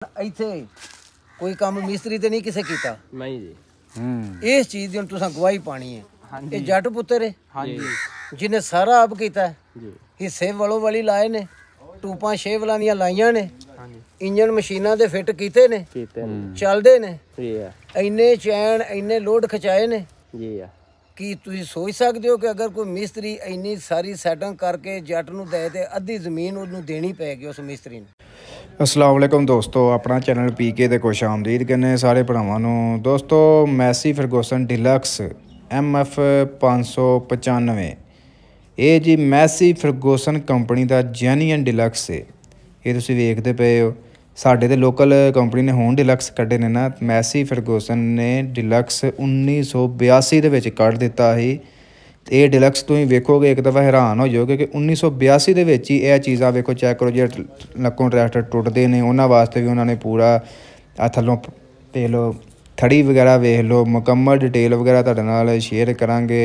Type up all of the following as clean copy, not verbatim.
ਇੱਥੇ ਕੋਈ ਕੰਮ ਮਿਸਤਰੀ ਤੇ ਨਹੀਂ ਕਿਸੇ ਕੀਤਾ ਨਹੀਂ ਜੀ। ਇਸ ਚੀਜ਼ ਦੀ ਹੁਣ ਤੁਸੀਂ ਗਵਾਹੀ ਪਾਣੀ ਹੈ। ਇਹ ਜੱਟ ਪੁੱਤਰ ਹੈ ਹਾਂਜੀ ਜਿਹਨੇ ਸਾਰਾ ਆਪ ਕੀਤਾ ਜੀ। ਹਿੱਸੇ ਵਲੋਂ ਵਾਲੀ ਲਾਏ ਨੇ, ਟੂਪਾਂ 6 ਵਲਾਂ ਦੀਆਂ ਲਾਈਆਂ ਨੇ, ਇੰਜਨ ਮਸ਼ੀਨਾਂ ਦੇ ਫਿੱਟ ਕੀਤੇ ਨੇ, ਚੱਲਦੇ ਨੇ ਜੀ ਆ ਇੰਨੇ ਚੈਨ ਇੰਨੇ ਲੋਡ ਖਚਾਏ ਨੇ ਜੀ ਆ। ਕੀ ਤੁਸੀਂ ਸੋਚ ਸਕਦੇ ਹੋ ਕਿ ਅਗਰ ਕੋਈ ਮਿਸਤਰੀ ਇੰਨੀ ਸਾਰੀ ਸੈਟਿੰਗ ਕਰਕੇ ਜੱਟ ਨੂੰ ਦੇ ਤੇ ਅੱਧੀ ਜ਼ਮੀਨ ਉਹਨੂੰ ਦੇਣੀ ਪੈਗੀ ਉਸ ਮਿਸਤਰੀ ਨੂੰ। अस्सलाम वालेकुम दोस्तों, अपना चैनल पीके दे खुश आमदीद करने सारे भरावां नूं। दोस्तों मैसी फरगूसन डिलक्स MF 595 ये जी मैसी फरगूसन कंपनी का जेन्युइन डिलक्स है। ये तुसीं वेखदे पे हो साडे ते लोकल कंपनी ने हुण डिलक्स कड्ढे ने ना। मैसी फरगूसन ने डिलक्स 1982 दे विच कढ दिता ही। ये डिलक्स तुसीं वेखोगे एक दफ़ा हैरान हो जाओगे कि 1982 दे विच ही यह चीज़ां वेखो। चैक करो जे लक्कों ट्रैक्टर टुटदे ने उन्हां वास्ते भी उन्होंने पूरा थल्लों देख लो थड़ी वगैरह वेख लो, मुकम्मल डिटेल वगैरह तुहाडे नाल शेयर करांगे।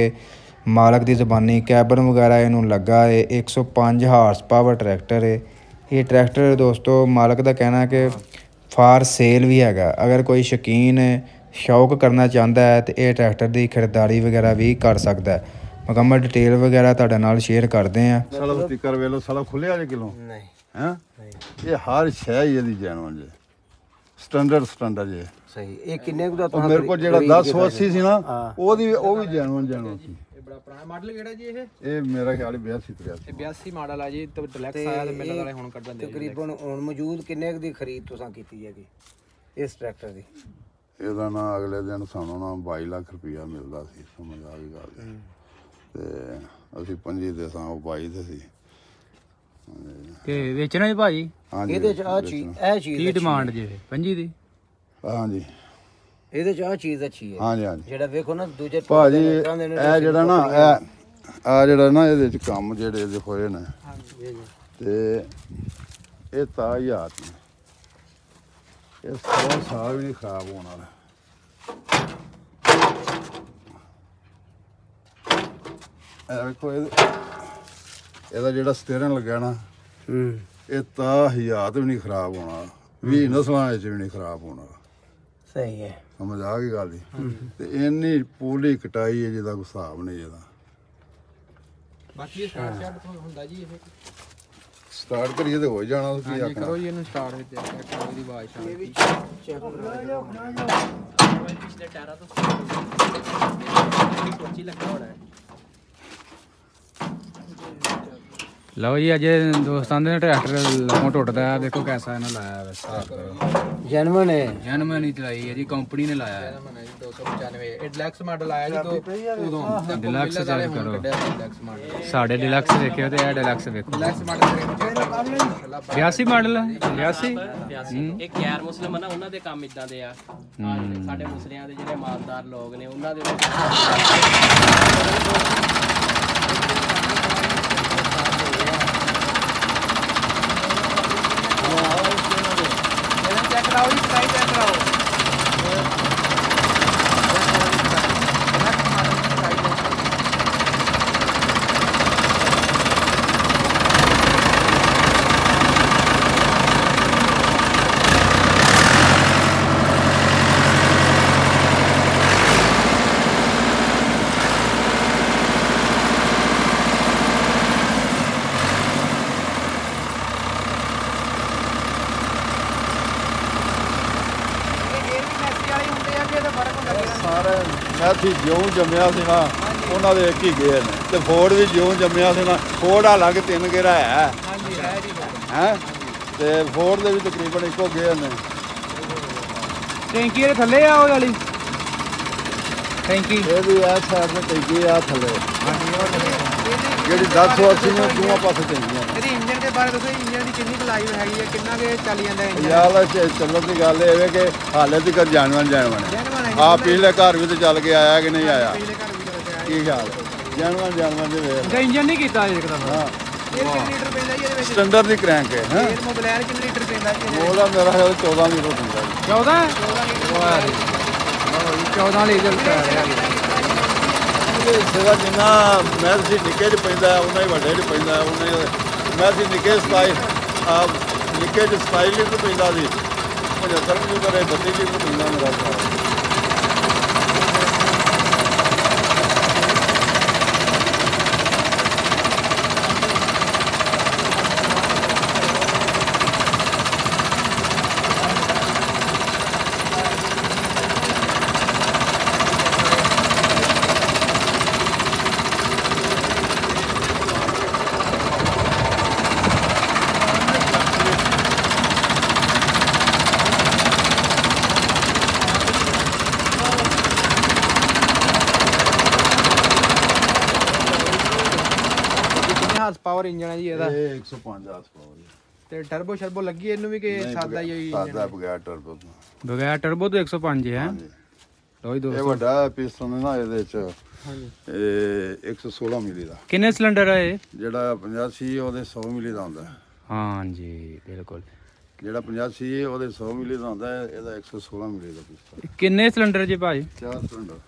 मालक दी ज़बानी कैबन वगैरह इनू लगा है। 105 हार्स पावर ट्रैक्टर है ये ट्रैक्टर। दोस्तों मालक का कहना है कि फार सेल भी हैगा। अगर कोई शौकीन शौक करना चाहता है तो यह ट्रैक्टर की खरीदारी वगैरह भी कर सकता है। मुकम्मल डिटेल वगैरह तुहाडे नाल शेयर करते हैं। साला स्पीकर वे लो साला खुलिया जे किलो नहीं हैं ये हर शय ही ਇਹਦੀ ਜੈਨੂਨ ਜੇ ਸਟੈਂਡਰਡ ਜੇ ਸਹੀ। ਇਹ ਕਿੰਨੇ ਕੁ ਦਾ ਉਹ ਮੇਰੇ ਕੋਲ ਜਿਹੜਾ 1080 ਸੀ ਨਾ ਉਹਦੀ ਉਹ ਵੀ ਜੈਨੂਨ ਸੀ। ਇਹ ਬੜਾ ਪੁਰਾਣਾ ਮਾਡਲ ਕਿਹੜਾ ਜੀ? ਇਹ ਮੇਰਾ ਖਿਆਲ 82 83 82 ਮਾਡਲ ਆ ਜੀ। ਤੇ ਡਿਲੈਕਸ ਆਇਆ ਤੇ ਮਿਲਣ ਵਾਲੇ ਹੁਣ ਕੱਢਣ ਦੇ ਤਕਰੀਬਨ ਹੁਣ ਮੌਜੂਦ ਕਿੰਨੇ ਕੁ ਦੀ ਖਰੀਦ ਤੁਸੀਂ ਕੀਤੀ ਹੈਗੀ ਇਸ ਟਰੈਕਟਰ ਦੀ? ਇਹਦਾ ਨਾ ਅਗਲੇ ਦਿਨ ਸਾਨੂੰ ਨਾ 22 ਲੱਖ ਰੁਪਇਆ ਮਿਲਦਾ ਸੀ। ਸਮਝ ਆ ਗਈ ਗੱਲ ਤੇ ਅਸੀਂ 25 ਦੇ ਸਾਂ ਉਹ 22 ਦੇ ਸੀ ਤੇ ਵੇਚਣਾ ਜੀ ਭਾਜੀ। ਹਾਂਜੀ ਇਹਦੇ ਚ ਆ ਚੀਜ਼ ਇਹ ਚੀਜ਼ ਕੀ ਡਿਮਾਂਡ ਜੇ 25 ਦੀ? ਹਾਂਜੀ ਇਹਦੇ ਚ ਆ ਚੀਜ਼ ਅੱਛੀ ਹੈ। ਹਾਂਜੀ ਹਾਂਜੀ ਜਿਹੜਾ ਵੇਖੋ ਨਾ ਦੂਜੇ ਭਾਜੀ ਇਹ ਜਿਹੜਾ ਨਾ ਇਹ ਆ ਜਿਹੜਾ ਨਾ ਇਹਦੇ ਚ ਕੰਮ ਜਿਹੜੇ ਇਹਦੇ ਹੋਏ ਨੇ ਤੇ ਇਹ ਤਾਂ ਯਾਦ ਨੇ ਇਹ 100 ਸਾਲ ਵੀ ਨਹੀਂ ਖਰਾਬ ਹੋਣ ਵਾਲਾ। ਇਹ ਵੇਖੋ ਇਹਦਾ ਜਿਹੜਾ ਸਟੀਅਰਿੰਗ ਲੱਗਿਆ ਨਾ ਇਹ ਤਾਂ ਹਯਾਤ ਵੀ ਨਹੀਂ ਖਰਾਬ ਹੋਣਾ। 20 ਨਸਲਾਂ ਵਿੱਚ ਵੀ ਨਹੀਂ ਖਰਾਬ ਹੋਣਾ। ਸਹੀ ਹੈ। ਸਮਝ ਆ ਗਈ ਗੱਲ ਤੇ ਇੰਨੀ ਪੂਰੀ ਕਟਾਈ ਹੈ ਜਿਹਦਾ ਕੋਈ ਹਿਸਾਬ ਨਹੀਂ ਇਹਦਾ। ਬਾਕੀ ਇਹ ਸਟਾਰਟ ਹੁੰਦਾ ਜੀ। ਇਹ ਸਟਾਰਟ ਕਰੀਏ ਤੇ ਹੋ ਹੀ ਜਾਣਾ। ਕੀ ਆਖਣਾ ਕਰੋ ਜੀ ਇਹਨੂੰ ਸਟਾਰਟ ਵਿੱਚ ਚੈੱਕ ਦੀ ਆਵਾਜ਼ ਇਹ ਵੀ ਚੈੱਕ ਪਿਛਲੇ ਟਾਇਰਾਂ ਤੋਂ ਸੋਚੀ ਲੱਗਾ ਹੋਣਾ ਹੈ। ਲਓ ਜੀ ਅੱਜ ਦੋਸਤਾਂ ਦੇ ਟਰੈਕਟਰ ਲੋਂ ਟੁੱਟਦਾ ਹੈ। ਦੇਖੋ ਕੈਸਾ ਇਹਨਾਂ ਲਾਇਆ ਵੈਸੇ ਜੈਨੂਨ ਹੈ। ਜਨਮਨ ਨਹੀਂ ਚਲਾਈ ਹੈ ਜੀ, ਕੰਪਨੀ ਨੇ ਲਾਇਆ ਹੈ। 295 ਇਹ ਡਿਲੈਕਸ ਮਾਡਲ ਆਇਆ ਜੀ ਉਦੋਂ ਡਿਲੈਕਸ ਚੈੱਕ ਕਰੋ। ਡਿਲੈਕਸ ਮਾਡਲ ਸਾਡੇ ਡਿਲੈਕਸ ਦੇਖਿਓ ਤੇ ਇਹ ਡਿਲੈਕਸ ਵੇਖੋ। ਡਿਲੈਕਸ ਮਾਡਲ 82 ਮਾਡਲ 82 ਇਹ ਗੈਰ ਮੁਸਲਮਾਨ ਨਾ ਉਹਨਾਂ ਦੇ ਕੰਮ ਇਦਾਂ ਦੇ ਆ। ਸਾਡੇ ਮੁਸਲਿਆਂ ਦੇ ਜਿਹੜੇ ਇਮਾਨਦਾਰ ਲੋਕ ਨੇ ਉਹਨਾਂ ਦੇ चेक कराओ जी, सही चेक कराओ। ਸਾਰੇ ਮੈਥੀ ਜਿਉਂ ਜੰਮਿਆ ਸੀ ਨਾ ਉਹਨਾਂ ਦੇ ਇੱਕ ਹੀ ਗਏ ਨੇ ਤੇ ਫੋਰਡ ਵੀ ਜਿਉਂ ਜੰਮਿਆ ਸੀ ਨਾ। ਫੋਰਡ ਹਾਲਾਂਕਿ 3 ਗੇਰਾ ਹੈ ਹੈ ਤੇ ਫੋਰਡ ਦੇ ਵੀ ਤਕਰੀਬਨ ਇੱਕੋ ਗਏ ਨੇ। ਟੈਂਕੀ ਦੇ ਥੱਲੇ ਆ ਉਹ ਵਾਲੀ ਟੈਂਕੀ ਇਹ ਵੀ ਆ ਸਾਈਡ ਤੇ ਟੈਂਕੀ ਆ ਥੱਲੇ ਜਿਹੜੀ 1080 ਨੇ ਦੋਵਾਂ ਪਾਸੇ ਟੈਂਕੀਆਂ ਨੇ। ਇਹਦੀ ਇੰਜਨ ਦੇ ਬਾਰੇ ਦੱਸੋ, ਇੰਜਨ ਦੀ ਕਿੰਨੀ ਕੁ ਲਾਈਵ ਹੈਗੀ ਹੈ, ਕਿੰਨਾ ਕੁ ਚੱਲ ਜਾਂਦਾ ਇੰਜਨ? ਯਾਰ ਚੱਲਣ ਦੀ ਗੱਲ ਇਹ ਹੈ ਕਿ ਹਾਲੇ ਤੱਕ ਜਾਨਵਰ ਆ ਪਿਛਲੇ ਘਰ ਵੀ ਤੇ ਚੱਲ ਕੇ ਆਇਆ ਕਿ ਨਹੀਂ ਆਇਆ? ਕੀ ਖਿਆਲ ਜਾਨਵਰ ਦੇ ਵੇਖ ਇੰਜਨ ਨਹੀਂ ਕੀਤਾ ਇੱਕ ਦਫਾ। ਹਾਂ ਇਹ ਕਿੰਨੇ ਲੀਟਰ ਪੈਂਦਾ ਜੀ ਇਹਦੇ ਵਿੱਚ? ਸਟੈਂਡਰਡ ਦੀ ਕ੍ਰੈਂਕ ਹੈ ਹੈ ਇਹ ਮੋਬਿਲੈਰ ਕਿੰਨੇ ਲੀਟਰ ਪੈਂਦਾ ਜੀ? ਉਹਦਾ ਮੇਰਾ ਖਿਆਲ 14 ਲੀਟਰ ਹੁੰਦਾ ਜੀ। 14 14 ਲੀਟਰ ਪੈ ਰਿਹਾ। ਇਹਦਾ ਜਿੰਨਾ ਮੈਸੀ ਨਿੱਕੇ 'ਚ ਪੈਂਦਾ ਉਹਨਾਂ ਹੀ ਵੱਡੇ 'ਚ ਪੈਂਦਾ। ਉਹਨੇ ਮੈਸੀ ਨਿੱਕੇ 27 ਨਿੱਕੇ 'ਚ 27 ਲੀਟਰ ਪੈਂਦਾ ਸੀ 75 ਵੀ ਕਰੇ 32 ਲੀਟਰ ਪੀਂਦਾ ਮੇਰਾ ਭਰਾ। ਹਾਰਸ ਪਾਵਰ ਇੰਜਨ ਹੈ ਜੀ ਇਹਦਾ ਇਹ 105 ਹਾਰਸ ਪਾਵਰ ਤੇ ਟਰਬੋ ਸ਼ਰਬੋ ਲੱਗੀ ਇਹਨੂੰ ਵੀ ਕਿ ਸਾਦਾ ਹੀ ਸਾਦਾ ਬਗੈਰ ਟਰਬੋ ਤੋਂ। ਬਗੈਰ ਟਰਬੋ ਤੋਂ 105 ਹੈ ਹਾਂਜੀ ਲੋ ਜੀ ਇਹ ਦੋਸਤੋ ਵੱਡਾ ਪਿਸਟਨ ਹੈ ਨਾ ਇਹਦੇ ਚ ਹਾਂਜੀ ਇਹ 116 ਮਿਲੀ ਦਾ। ਕਿੰਨੇ ਸਿਲੰਡਰ ਹੈ ਇਹ ਜਿਹੜਾ 50 ਸੀ ਉਹਦੇ 100 ਮਿਲੀ ਦਾ ਹੁੰਦਾ। ਹਾਂਜੀ ਬਿਲਕੁਲ ਜਿਹੜਾ 50 ਸੀ ਉਹਦੇ 100 ਮਿਲੀ ਦਾ ਹੁੰਦਾ ਇਹਦਾ 116 ਮਿਲੀ ਦਾ ਪਿਸਟਨ। ਕਿੰਨੇ ਸਿਲੰਡਰ ਜੀ ਭਾਜੀ 4 ਸਿਲੰਡਰ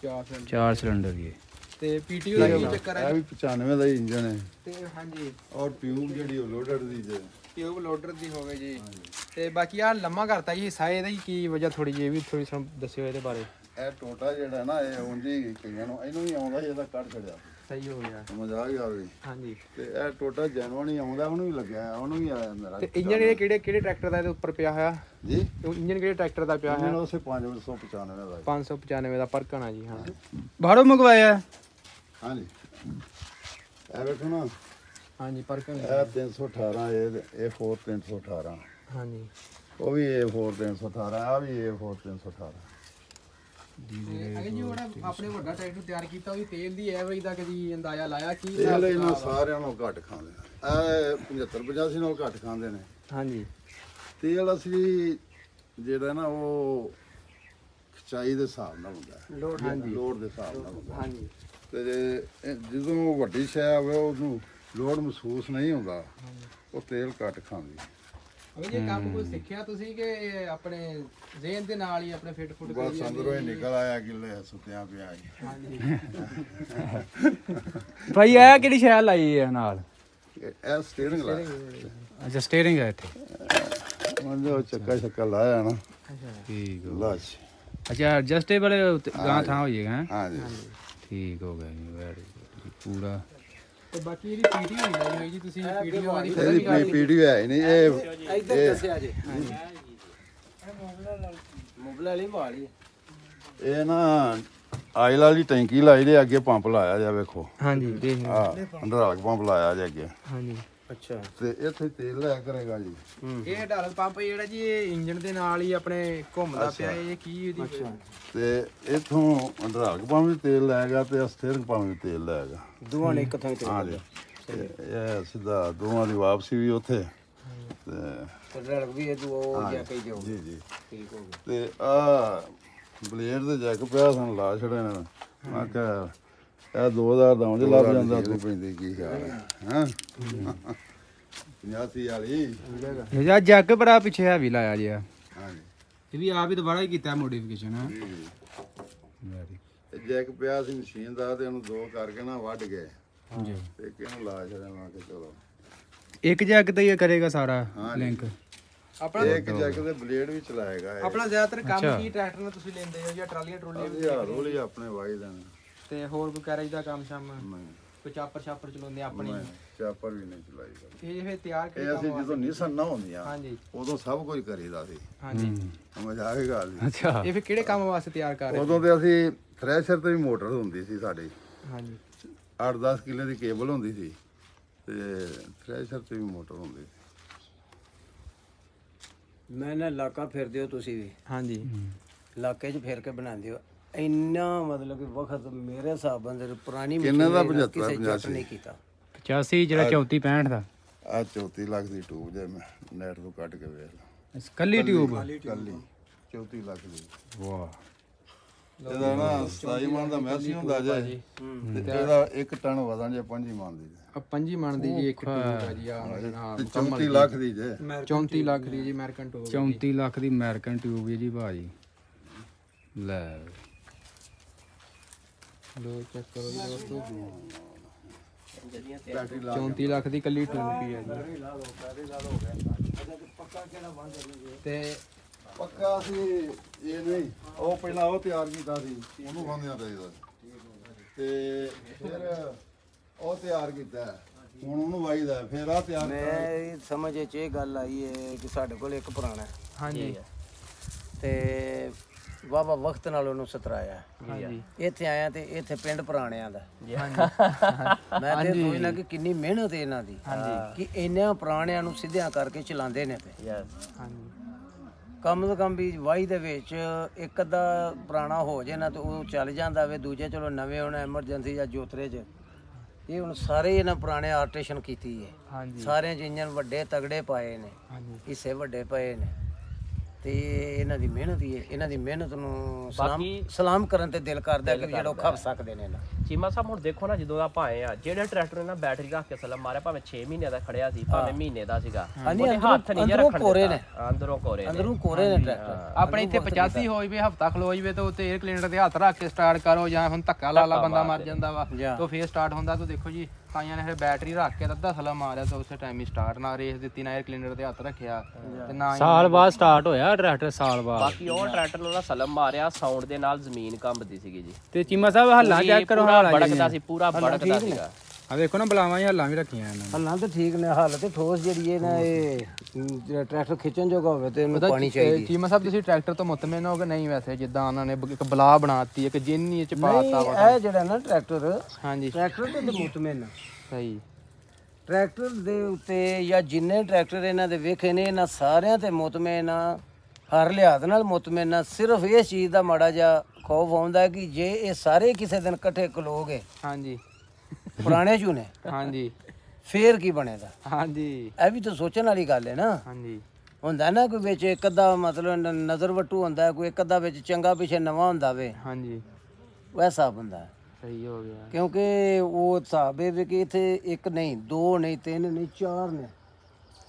4 ਸਿਲੰਡਰ ਜੀ ਤੇ ਪੀਟੀਓ ਦਾ ਕੀ ਚੱਕਰ ਹੈ ਇਹ ਵੀ 95 ਦਾ ਹੀ ਇੰਜਨ ਹੈ ਤੇ ਹਾਂਜੀ ਔਰ ਟਿਊਬ ਜਿਹੜੀ ਉਹ ਲੋਡਡ ਦੀ ਜੇ ਟਿਊਬ ਲੋਡਰ ਦੀ ਹੋ ਗਈ ਜੀ ਤੇ ਬਾਕੀ ਆ ਲੰਮਾ ਕਰਤਾ ਜੀ ਹਿੱਸਾ ਇਹਦਾ ਹੀ ਕੀ ਵਜ੍ਹਾ ਥੋੜੀ ਜਿਹੀ ਵੀ ਥੋੜੀ ਸਾਨੂੰ ਦੱਸਿਓ ਇਹਦੇ ਬਾਰੇ ਇਹ ਟੋਟਾ ਜਿਹੜਾ ਨਾ ਇਹ ਉਂਝੀ ਕਈਆਂ ਨੂੰ ਇਹਨੂੰ ਵੀ ਆਉਂਦਾ ਸੀ, ਇਹਦਾ ਕੱਢ ਛੜਿਆ ਸਹੀ ਹੋ ਗਿਆ ਸਮਝ ਆ ਗਿਆ ਵੀ ਹਾਂਜੀ ਤੇ ਇਹ ਟੋਟਾ ਜੈਨੂਅਨ ਹੀ ਆਉਂਦਾ ਉਹਨੂੰ ਵੀ ਲੱਗਿਆ ਉਹਨੂੰ ਵੀ ਆਇਆ ਮੇਰਾ ਤੇ ਇੰਜਨ ਇਹ ਕਿਹੜੇ ਟਰੈਕਟਰ ਦਾ ਇਹਦੇ ਉੱਪਰ ਪਿਆ ਹੋਇਆ ਜੀ ਇੰਜਨ ਕਿਹੜੇ ਟਰੈਕਟਰ ਦਾ ਪਿਆ ਇਹਨਾਂ ਹੋਇਆ ਨੂੰ ਉਸੇ 595 ਦਾ 595 ਦਾ ਪਰਕਣਾ ਜੀ ਹਾਂ ਬਾਹਰੋਂ ਮੰਗਵਾਇਆ ਹਾਂਜੀ ਇਹ ਵੇਖੋ ਨਾ ਹਾਂਜੀ ਪਰਕਣ ਇਹ 318 ਇਹ 4318 ਹਾਂਜੀ ਉਹ ਵੀ ਇਹ 4318 ਆ ਵੀ ਇਹ 4318 ਅਗੇ ਜੀ ਉਹਦਾ ਆਪਣੇ ਵੱਡਾ ਟਰੈਕਟਰ ਤਿਆਰ ਕੀਤਾ ਉਹ ਤੇਲ ਦੀ ਐਵਰੇਜ ਦਾ ਕਦੀ ਅੰਦਾਜ਼ਾ ਲਾਇਆ ਕੀ ਤੇਲ ਇਹਨਾਂ ਸਾਰਿਆਂ ਨੂੰ ਘੱਟ ਖਾਂਦੇ ਆ ਇਹ 75 85 ਨਾਲ ਘੱਟ ਖਾਂਦੇ ਨੇ ਹਾਂਜੀ ਤੇਲ ਅਸੀਂ ਜਿਹੜਾ ਨਾ ਉਹ ਖਿਚਾਈ ਦੇ ਹਿਸਾਬ ਨਾਲ ਹੁੰਦਾ ਹੈ ਲੋਡ ਹਾਂਜੀ ਲੋਡ ਦੇ ਹਿਸਾਬ ਨਾਲ ਹੁੰਦਾ ਹੈ। ਹਾਂਜੀ ਤੇ ਜਦੋਂ ਵੱਡੀ ਸ਼ੈ ਆਵੇ ਉਹਨੂੰ ਲੋਡ ਮਹਿਸੂਸ ਨਹੀਂ ਹੁੰਦਾ ਉਹ ਤੇਲ ਘੱਟ ਖਾਂਦੀ। ਅਗੇ ਜੀ ਕੰਮ ਕੋਈ ਸਿੱਖਿਆ ਤੁਸੀਂ ਕਿ ਆਪਣੇ ਜ਼ਿਹਨ ਦੇ ਨਾਲ ਹੀ ਆਪਣੇ ਫਿੱਟ ਫੁੱਟ ਬਸ ਅੰਦਰੋਂ ਹੀ ਨਿਕਲ ਆਇਆ ਗਿੱਲੇ ਸੁੱਤਿਆਂ ਪਿਆ ਜੀ। ਹਾਂਜੀ ਭਾਈ ਇਹ ਕਿਹੜੀ ਸ਼ੈ ਲਾਈ ਹੈ ਨਾਲ ਇਹ ਸਟੀਅਰਿੰਗ ਲਾਇਆ ਅੱਛਾ ਸਟੀਅਰਿੰਗ ਹੈ ਇੱਥੇ ਮੰਜੋ ਚੱਕਾ ਲਾਇਆ ਨਾ ਠੀਕ ਹੋ ਲਾਸ਼ ਅੱਛਾ ਐਡਜਸਟੇਬਲ ਗਾਂ ਥਾਂ ਹੋ ਜਾਏਗਾ ਹੈਂ? ਹਾਂਜੀ ਠੀਕ ਹੋ ਗਿਆ ਜੀ ਵੈਰੀ ਪੂਰਾ ਤੇ ਬਾਕੀ ਇਹਦੀ ਪੀਡੀਓ ਨਹੀਂ ਲਾਈ ਹੋਈ ਜੀ ਤੁਸੀਂ ਪੀਡੀਓ ਵਾਲੀ ਇਹਦੀ ਪੀਡੀ ਹੈ ਹੀ ਨਹੀਂ ਇਹ ਇੱਧਰ ਦੱਸਿਆ ਜੀ ਮੁਬਲਾ ਵਾਲੀ ਵਾਲੀ ਇਹ ਨਾ ਆਇਲ ਵਾਲੀ ਟੈਂਕੀ ਲਾਈ ਦੇ ਅੱਗੇ ਪੰਪ ਲਾਇਆ ਜਾ ਵੇਖੋ ਹਾਂਜੀ ਦੇਖ ਆ ਅੰਦਰ ਵਾਲਾ ਪੰਪ ਲਾਇਆ ਜੇ ਅੱਗੇ ਹਾਂਜੀ ਅੱਛਾ ਤੇ ਇੱਥੇ ਤੇਲ ਲਿਆ ਕਰੇਗਾ ਜੀ। ਇਹ ਢਾਲ ਪੰਪ ਜਿਹੜਾ ਜੀ ਇਹ ਇੰਜਨ ਦੇ ਨਾਲ ਹੀ ਆਪਣੇ ਘੁੰਮਦਾ ਪਿਆ ਇਹ ਕੀ ਇਹਦੀ ਤੇ ਇਥੋਂ ਅੰਦਰ ਪੰਪ ਵੀ ਤੇਲ ਲਾਏਗਾ ਤੇ ਸਟੀਅਰਿੰਗ ਪੰਪ ਵੀ ਤੇਲ ਲਾਏਗਾ ਦੋਵਾਂ ਨੇ ਇੱਕ ਥਾਂ ਤੇ ਹਾਂ ਜੀ ਇਹ ਸਿੱਧਾ ਦੋਵਾਂ ਦੀ ਵਾਪਸੀ ਵੀ ਉੱਥੇ ਤੇ ਰੜਕ ਵੀ ਇਹ ਉਹ ਜਾ ਕੇ ਜਾਓ ਜੀ ਜੀ ਠੀਕ ਹੋ ਗਿਆ ਤੇ ਆ ਬਲੇਡ ਦੇ ਜੈਕ ਪਿਆ ਸਾਨੂੰ ਲਾ ਛੜੇ ਨੇ ਮੈਂ ਕਿਹਾ ਇਹ 2000 ਦਾ ਉਂਝ ਲੱਭ ਜਾਂਦਾ ਤੂੰ ਪੈਂਦੀ ਕੀ ਖਿਆਲ ਹੈ ਹਾਂ 85 ਵਾਲੀ ਇਹ ਜਾ ਜੱਗ ਬੜਾ ਪਿੱਛੇ ਹੈਵੀ ਲਾਇਆ ਜੀ ਆ ਹਾਂ ਜੀ ਇਹ ਵੀ ਆਪ ਹੀ ਦੁਬਾਰਾ ਹੀ ਕੀਤਾ ਮੋਡੀਫਿਕੇਸ਼ਨ ਹੈ ਤੇ ਜੈਕ ਪਿਆ ਸੀ ਮਸ਼ੀਨ ਦਾ ਤੇ ਉਹਨੂੰ ਦੋ ਕਰਕੇ ਨਾ ਵੱਢ ਗਏ ਜੀ ਤੇ ਕਿਹਨੂੰ ਲਾ ਛੜਿਆ ਮੈਂ ਕਿਹਾ ਚਲੋ ਇੱਕ ਜੱਗ ਤੇ ਹੀ ਕਰੇਗਾ ਸਾਰਾ ਲਿੰਕ ਆਪਣਾ ਇੱਕ ਜੈਕ ਦੇ ਬਲੇਡ ਵੀ ਚਲਾਏਗਾ ਇਹ ਆਪਣਾ ਜ਼ਿਆਦਾਤਰ ਕੰਮ ਕੀ ਟਰੈਕਟਰ ਨਾਲ ਤੁਸੀਂ ਲੈਂਦੇ ਹੋ ਜਾਂ ਟਰਾਲੀਆਂ ਟਰੋਲੀਆਂ ਰੋਲੀ ਆਪਣੇ ਵਾਈ ਦੇਣ ਤੇ ਹੋਰ ਕੋਈ ਗੈਰੇਜ ਦਾ ਕੰਮ ਸ਼ਾਮ ਨਹੀਂ ਕੋਈ ਚਾਪਰ ਚਲਾਉਂਦੇ ਆਪਣੀ ਚਾਪਰ ਵੀ ਨਹੀਂ ਚਲਾਈ ਕਰਦੇ। ਇਹ ਫਿਰ ਤਿਆਰ ਇਹ ਅਸੀਂ ਜਦੋਂ ਨੀਸਨ ਨਾ ਹੁੰਦੀਆਂ ਹਾਂਜੀ ਉਦੋਂ ਸਭ ਕੁਝ ਕਰੀਦਾ ਸੀ ਹਾਂਜੀ ਸਮਝ ਆ ਗਈ ਗੱਲ ਜੀ। ਅੱਛਾ ਇਹ ਫਿਰ ਕਿਹੜੇ ਕੰਮ ਵਾਸਤੇ ਤਿਆਰ ਕਰ ਰਹੇ ਉਦੋਂ ਤੇ ਅਸੀਂ ਥ੍ਰੈਸ਼ਰ ਤੇ ਵੀ ਮੋਟਰ ਹੁੰਦੀ ਸੀ ਸਾਡੀ ਹਾਂਜੀ 8-10 ਕਿੱਲੇ ਦੀ ਕੇਬਲ ਹੁੰਦੀ ਸੀ ਤੇ ਥ੍ਰੈਸ਼ਰ ਤੇ ਵੀ ਮੋਟਰ ਹੁੰਦੀ ਸੀ। ਮੈਂ ਨਾ ਇਲਾਕਾ ਫਿਰਦੇ ਹੋ ਤੁਸੀਂ ਵੀ ਹਾਂਜੀ ਇਲਾਕੇ 'ਚ ਫਿਰ ਕੇ ਬਣਾਉਂਦੇ ਹੋ ਇੰਨਾ ਮਤਲਬ ਕਿ ਵਕਤ ਮੇਰੇ ਹਿਸਾਬ ਨਾਲ ਪੁਰਾਣੀ ਕਿੰਨੇ ਦਾ ਮਸ਼ੀਨ ਨਾਲ 75, ਕਿਸੇ ਜੱਟ ਨੇ ਕੀਤਾ 85 ਜਿਹੜਾ 34 65 ਦਾ ਆ 34 ਲੱਖ ਦੀ ਟੂਬ ਜੇ ਮੈਂ ਨੈਟ ਤੋਂ ਕੱਢ ਕੇ ਵੇਖ ਲਾ ਕੱਲੀ ਟਿਊਬ ਕੱਲੀ 34 ਲੱਖ ਦੀ ਵਾਹ ਇਹਦਾ ਨਾ 27 ਮਣ ਦਾ ਮੈਸੀ ਹੁੰਦਾ ਜੇ ਤੇ ਇਹਦਾ 1 ਟਨ ਵਜ਼ਨ ਜੇ 5 ਮਣ ਦੀ ਆ 5 ਮਣ ਦੀ ਜੀ ਇੱਕ ਟੂਬ ਆ ਜੀ ਆ ਤੇ 34 ਲੱਖ ਦੀ ਜੇ 34 ਲੱਖ ਦੀ ਜੀ ਅਮਰੀਕਨ ਟੂਬ 34 ਲੱਖ ਦੀ ਅਮਰੀਕਨ ਟਿਊਬ ਹੈ ਜੀ ਭਾਜੀ ਲੈ ਲੋ ਚੈੱਕ ਕਰੋ ਜੀ ਦੋਸਤੋ ਬੈਟਰੀ ਲਾ 34 ਲੱਖ ਦੀ ਕੱਲੀ ਟੂਬ ਹੀ ਆ ਜੀ ਤੇ ਪੱਕਾ ਸੀ ਇਹ ਨਹੀਂ, ਉਹ ਪਹਿਲਾਂ ਉਹ ਤਿਆਰ ਕੀਤਾ ਸੀ, ਉਹਨੂੰ ਖਾਂਦਿਆਂ ਚਾਹੀਦਾ ਤੇ ਫਿਰ ਉਹ ਤਿਆਰ ਕੀਤਾ, ਹੁਣ ਉਹਨੂੰ ਵਾਹੀਦਾ, ਫਿਰ ਆ ਤਿਆਰ ਮੈਂ ਸਮਝ ਚ ਇਹ ਗੱਲ ਆਈ ਹੈ ਕਿ ਸਾਡੇ ਕੋਲ ਇੱਕ ਪੁਰਾਣਾ ਹੈ ਹਾਂਜੀ ਤੇ ਵਾਵਾ ਵਕਤ ਨਾਲ ਉਹਨੂੰ ਸਤਰਾਇਆ। ਹਾਂਜੀ ਇੱਥੇ ਆਇਆ ਤੇ ਇੱਥੇ ਪਿੰਡ ਪੁਰਾਣਿਆਂ ਦਾ ਹਾਂਜੀ ਮੈਂ ਤੇ ਸੋਚਣਾ ਕਿ ਕਿੰਨੀ ਮਿਹਨਤ ਹੈ ਇਹਨਾਂ ਦੀ ਕਿ ਇਹਨਾਂ ਪੁਰਾਣਿਆਂ ਨੂੰ ਸਿੱਧਿਆਂ ਕਰਕੇ ਚਲਾਉਂਦੇ ਨੇ ਪਏ। ਹਾਂਜੀ ਕਮ ਤੋਂ ਕਮ ਵੀ ਵਾਹੀ ਦੇ ਵਿੱਚ ਇੱਕ ਅੱਧਾ ਪੁਰਾਣਾ ਹੋ ਜੇ ਨਾ ਤੇ ਉਹ ਚੱਲ ਜਾਂਦਾ ਵੇ, ਦੂਜੇ ਚਲੋ ਨਵੇਂ ਹੁਣ ਐਮਰਜੈਂਸੀ ਜਾਂ ਜੋਤਰੇ 'ਚ। ਇਹ ਹੁਣ ਸਾਰੇ ਇਹਨਾਂ ਪੁਰਾਣੇ ਆਰਟੇਸ਼ਨ ਕੀਤੀ ਹੈ, ਹਾਂਜੀ ਸਾਰਿਆਂ 'ਚ ਇੰਜਨ ਵੱਡੇ ਤਗੜੇ ਪਾਏ ਨੇ, ਹਾਂਜੀ ਹਿੱਸੇ ਵੱਡੇ ਪਏ ਨੇ ਤੇ ਇਹਨਾਂ ਦੀ ਮਿਹਨਤ ਹੀ ਹੈ। ਇਹਨਾਂ ਦੀ ਮਿਹਨਤ ਨੂੰ ਸਲਾਮ ਕਰਨ ਤੇ ਦਿਲ ਕਰਦਾ ਕਿ ਜਿਹੜਾ ਉਹ ਖੱਪ ਸਕਦੇ ਨੇ ਨਾ। ਚੀਮਾ ਸਾਹਿਬ ਹੁਣ ਦੇਖੋ ਨਾ, ਜਦੋਂ ਆਪਾਂ ਆਏ ਆ ਜਿਹੜੇ ਟਰੈਕਟਰ ਇਹਨਾਂ ਬੈਟਰੀ ਰੱਖ ਕੇ ਸਲਮ ਮਾਰਿਆ, ਭਾਵੇਂ 6 ਮਹੀਨੇ ਦਾ ਖੜਿਆ ਸੀ, ਭਾਵੇਂ ਮਹੀਨੇ ਦਾ ਸੀਗਾ, ਉਹਦੇ ਹੱਥ ਨਹੀਂ ਅੰਦਰੋਂ ਰੱਖਣ ਕੋਰੇ ਨੇ, ਅੰਦਰੋਂ ਕੋਰੇ ਅੰਦਰੋਂ ਕੋਰੇ ਨੇ ਟਰੈਕਟਰ। ਆਪਣੇ ਇੱਥੇ 85 ਹੋ ਜਵੇ, ਹਫਤਾ ਖਲੋ ਜਵੇ ਤੇ ਉੱਤੇ 에ਅਰ ਕਲੀਨਰ ਦੇ ਹੱਥ ਰੱਖ ਕੇ ਸਟਾਰਟ ਕਰੋ, ਜਾਂ ਹੁਣ ਧੱਕਾ ਲਾ ਲਾ ਬੰਦਾ ਮਰ ਜਾਂਦਾ ਵਾ ਤਾਂ ਫੇਰ ਸਟਾਰਟ ਹੁੰਦਾ। ਤਾਂ ਦੇਖੋ ਜੀ ਕਾਈਆਂ ਨੇ ਫਿਰ ਬੈਟਰੀ ਰੱਖ ਕੇ ਅੱਧਾ ਸਲਾ ਮਾਰਿਆ ਤਾਂ ਉਸੇ ਟਾਈਮ ਹੀ ਸਟਾਰਟ, ਨਾ ਰੇਸ ਦਿੱਤੀ, ਨਾ 에ਅਰ ਕਲੀਨਰ ਦੇ ਹੱਥ ਰੱਖਿਆ ਤੇ ਨਾ ਸਾਲ ਬਾਅਦ ਸਟਾਰਟ ਹੋਇਆ ਟਰੈਕਟਰ, ਸਾਲ ਬਾਅਦ। ਬਾਕੀ ਉਹ ਟਰੈਕਟਰ ਨੂੰ ਨਾ ਸਲਮ ਮਾਰਿਆ, ਸਾਊਂਡ ਦੇ ਨਾਲ ਜ਼ਮੀਨ ਕੰਬਦੀ ਸੀਗੀ ਜੀ, ਤੇ ਚੀਮਾ ਸਾਹਿਬ ਹੱਲਾਂ ਚੈੱਕ ਕਰੋ, ਪੂਰਾ ਬੜਕਦਾ ਸੀ, ਪੂਰਾ ਬੜਕਦਾ ਸੀਗਾ। ਆ ਦੇਖੋ ਨਾ ਬਲਾਵਾਂ ਹੀ ਹੱਲਾਂ ਵੀ ਰੱਖੀਆਂ ਇਹਨਾਂ ਨੇ। ਹੱਲਾਂ ਤੇ ਠੀਕ ਨੇ, ਹੱਲ ਤੇ ਠੋਸ ਜਿਹੜੀ ਹੈ ਨਾ, ਇਹ ਟਰੈਕਟਰ ਖਿੱਚਣ ਜੋਗਾ ਹੋਵੇ ਤੇ ਇਹਨੂੰ ਪਾਣੀ ਚਾਹੀਦੀ। ਚੀਮਾ ਸਾਹਿਬ ਤੁਸੀਂ ਟਰੈਕਟਰ ਤੋਂ ਮੁਤਮਿਨ ਹੋ ਕਿ ਨਹੀਂ? ਵੈਸੇ ਜਿੱਦਾਂ ਉਹਨਾਂ ਨੇ ਇੱਕ ਬਲਾ ਬਣਾਤੀ, ਇੱਕ ਜਿੰਨੀ ਚ ਪਾਤਾ ਵਾ। ਇਹ ਜਿਹੜਾ ਨਾ ਟਰੈਕਟਰ, ਹਾਂਜੀ ਟਰੈਕਟਰ ਤੇ ਮੁਤਮਿਨ, ਸਹੀ ਟਰੈਕਟਰ ਦੇ ਉੱਤੇ ਜਾਂ ਜਿੰਨੇ ਟਰੈਕਟਰ ਇਹਨਾਂ ਦੇ ਵੇਖੇ ਨੇ, ਇਹਨਾਂ ਸਾਰਿਆਂ ਤੇ ਮੁਤਮਿਨ ਆ, ਹਰ ਲਿਹਾਜ਼ ਨਾਲ ਮੁਤਮਿਨ ਆ। ਸਿਰਫ ਇਸ ਚੀਜ਼ ਦਾ ਮਾੜਾ ਜਿਹਾ ਖੌਫ ਆਉਂਦਾ ਕਿ ਜੇ ਇਹ ਸਾਰੇ ਕਿਸੇ ਦਿਨ ਇਕੱਠੇ ਖਲੋਗੇ ਹਾਂਜੀ ਪੁਰਾਣੇ ਚੂ ਨੇ, ਹਾਂਜੀ ਫੇਰ ਕੀ ਬਣੇਗਾ? ਹਾਂਜੀ ਇਹ ਵੀ ਤਾਂ ਸੋਚਣ ਵਾਲੀ ਗੱਲ ਹੈ ਨਾ। ਹਾਂਜੀ ਹੁੰਦਾ ਨਾ ਕੋਈ ਵਿੱਚ ਇੱਕ ਅੱਧਾ ਮਤਲਬ ਨਜ਼ਰ ਵੱਟੂ ਹੁੰਦਾ, ਕੋਈ ਇੱਕ ਅੱਧਾ ਵਿੱਚ ਚੰਗਾ ਪਿੱਛੇ ਨਵਾਂ ਹੁੰਦਾ ਵੇ, ਹਾਂਜੀ ਵੈਸਾ ਬੰਦਾ ਸਹੀ ਹੋ ਗਿਆ। ਕਿਉਂਕਿ ਉਹ ਹਿਸਾਬ ਹੈ ਵੀ ਕਿ ਇੱਥੇ ਇੱਕ ਨਹੀਂ, ਦੋ ਨਹੀਂ, ਤਿੰਨ ਨਹੀਂ, ਚਾਰ ਨੇ,